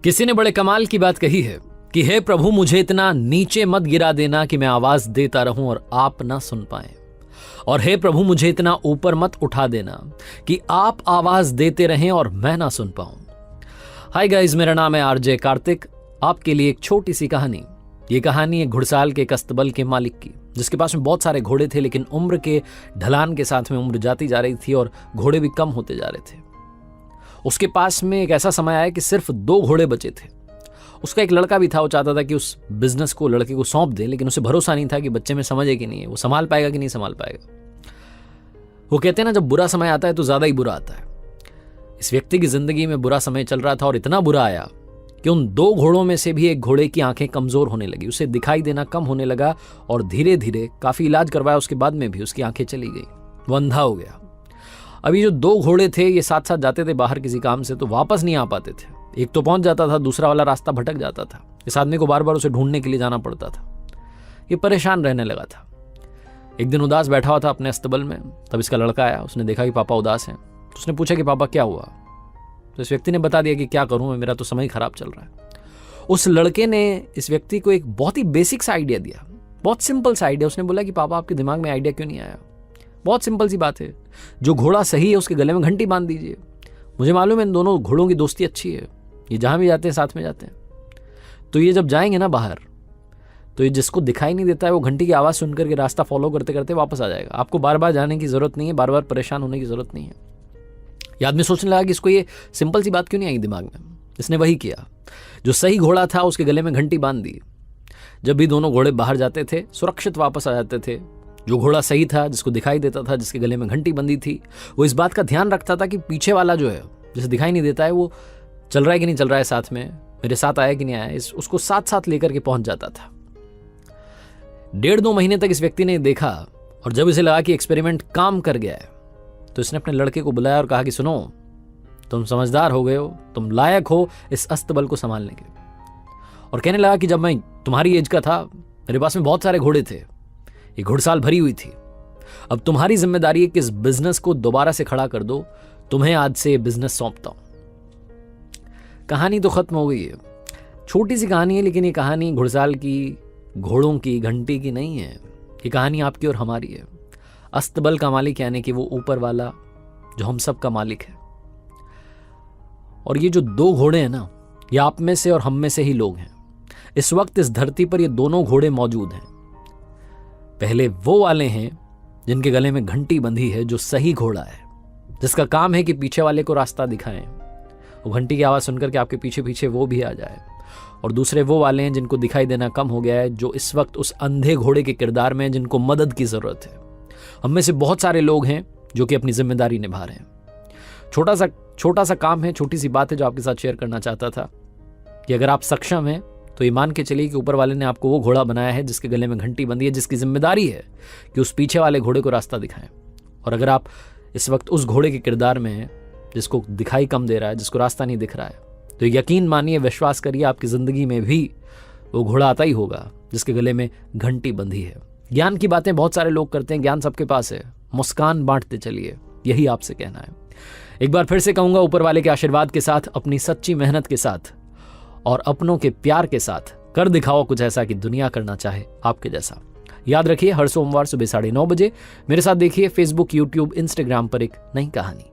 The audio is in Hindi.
किसी ने बड़े कमाल की बात कही है कि हे प्रभु मुझे इतना नीचे मत गिरा देना कि मैं आवाज देता रहूं और आप ना सुन पाए, और हे प्रभु मुझे इतना ऊपर मत उठा देना कि आप आवाज देते रहें और मैं ना सुन पाऊं। हाय गाइस, मेरा नाम है आरजे कार्तिक। आपके लिए एक छोटी सी कहानी। ये कहानी एक घुड़साल के एक अस्तबल के मालिक की, जिसके पास में बहुत सारे घोड़े थे, लेकिन उम्र के ढलान के साथ में उम्र जाती जा रही थी और घोड़े भी कम होते जा रहे थे। उसके पास में एक ऐसा समय आया कि सिर्फ 2 घोड़े बचे थे। उसका एक लड़का भी था, वो चाहता था कि उस बिजनेस को लड़के को सौंप दे, लेकिन उसे भरोसा नहीं था कि बच्चे में समझ है कि नहीं है, वो संभाल पाएगा कि नहीं संभाल पाएगा। वो कहते हैं ना, जब बुरा समय आता है तो ज्यादा ही बुरा आता है। इस व्यक्ति की जिंदगी में बुरा समय चल रहा था और इतना बुरा आया कि उन 2 घोड़ों में से भी एक घोड़े की आंखें कमजोर होने लगी, उसे दिखाई देना कम होने लगा और धीरे धीरे काफी इलाज करवाया उसके बाद में भी उसकी आंखें चली गई, वो अंधा हो गया। अभी जो 2 घोड़े थे ये साथ साथ जाते थे बाहर किसी काम से, तो वापस नहीं आ पाते थे। एक तो पहुंच जाता था, दूसरा वाला रास्ता भटक जाता था। इस आदमी को बार बार उसे ढूंढने के लिए जाना पड़ता था। ये परेशान रहने लगा था। एक दिन उदास बैठा हुआ था अपने अस्तबल में, तब इसका लड़का आया। उसने देखा कि पापा उदास हैं, तो उसने पूछा कि पापा क्या हुआ। तो इस व्यक्ति ने बता दिया कि क्या करूं, मेरा तो समय खराब चल रहा है। उस लड़के ने इस व्यक्ति को एक बहुत ही बेसिक सा आइडिया दिया, बहुत सिंपल सा आइडिया। उसने बोला कि पापा आपके दिमाग में आइडिया क्यों नहीं आया, बहुत सिंपल सी बात है, जो घोड़ा सही है उसके गले में घंटी बांध दीजिए। मुझे मालूम है इन दोनों घोड़ों की दोस्ती अच्छी है, ये जहां भी जाते हैं साथ में जाते हैं, तो ये जब जाएंगे ना बाहर, तो ये जिसको दिखाई नहीं देता है वो घंटी की आवाज़ सुनकर के रास्ता फॉलो करते करते वापस आ जाएगा। आपको बार बार जाने की जरूरत नहीं है, बार बार परेशान होने की जरूरत नहीं है। ये आदमी सोचने लगा कि इसको ये सिंपल सी बात क्यों नहीं आई दिमाग में। इसने वही किया, जो सही घोड़ा था उसके गले में घंटी बांध दी। जब भी दोनों घोड़े बाहर जाते थे सुरक्षित वापस आ जाते थे। जो घोड़ा सही था, जिसको दिखाई देता था, जिसके गले में घंटी बंधी थी, वो इस बात का ध्यान रखता था कि पीछे वाला जो है, जिसे दिखाई नहीं देता है, वो चल रहा है कि नहीं चल रहा है, साथ में मेरे साथ आया कि नहीं आया, उसको साथ साथ लेकर के पहुंच जाता था। 1.5-2 महीने तक इस व्यक्ति ने देखा, और जब इसे लगा कि एक्सपेरिमेंट काम कर गया है, तो इसने अपने लड़के को बुलाया और कहा कि सुनो, तुम समझदार हो गए हो, तुम लायक हो इस अस्तबल को संभालने के। और कहने लगा कि जब मैं तुम्हारी एज का था, मेरे पास में बहुत सारे घोड़े थे, ये घुड़साल भरी हुई थी। अब तुम्हारी जिम्मेदारी है कि इस बिजनेस को दोबारा से खड़ा कर दो। तुम्हें आज से बिजनेस सौंपता हूं। कहानी तो खत्म हो गई है, छोटी सी कहानी है, लेकिन ये कहानी घुड़साल की, घोड़ों की, घंटी की नहीं है। ये कहानी आपकी और हमारी है। अस्तबल का मालिक यानी कि वो ऊपर वाला जो हम सब का मालिक है। और ये जो 2 घोड़े हैं ना, ये आप में से और हम में से ही लोग हैं। इस वक्त इस धरती पर ये दोनों घोड़े मौजूद हैं। पहले वो वाले हैं जिनके गले में घंटी बंधी है, जो सही घोड़ा है, जिसका काम है कि पीछे वाले को रास्ता दिखाएं, वो घंटी की आवाज सुनकर के आपके पीछे पीछे वो भी आ जाए। और दूसरे वो वाले हैं जिनको दिखाई देना कम हो गया है, जो इस वक्त उस अंधे घोड़े के किरदार में हैं, जिनको मदद की जरूरत है। हम में से बहुत सारे लोग हैं जो कि अपनी जिम्मेदारी निभा रहे हैं। छोटा सा काम है, छोटी सी बात है जो आपके साथ शेयर करना चाहता था कि अगर आप सक्षम हैं तो ये मान के चलिए कि ऊपर वाले ने आपको वो घोड़ा बनाया है जिसके गले में घंटी बंधी है, जिसकी जिम्मेदारी है कि उस पीछे वाले घोड़े को रास्ता दिखाएं। और अगर आप इस वक्त उस घोड़े के किरदार में हैं जिसको दिखाई कम दे रहा है, जिसको रास्ता नहीं दिख रहा है, तो यकीन मानिए, विश्वास करिए, आपकी जिंदगी में भी वो घोड़ा आता ही होगा जिसके गले में घंटी बंधी है। ज्ञान की बातें बहुत सारे लोग करते हैं, ज्ञान सबके पास है, मुस्कान बांटते चलिए, यही आपसे कहना है। एक बार फिर से कहूंगा, ऊपर वाले के आशीर्वाद के साथ, अपनी सच्ची मेहनत के साथ और अपनों के प्यार के साथ कर दिखाओ कुछ ऐसा कि दुनिया करना चाहे आपके जैसा। याद रखिए, हर सोमवार सुबह 9:30 बजे मेरे साथ देखिए फेसबुक, यूट्यूब, इंस्टाग्राम पर एक नई कहानी।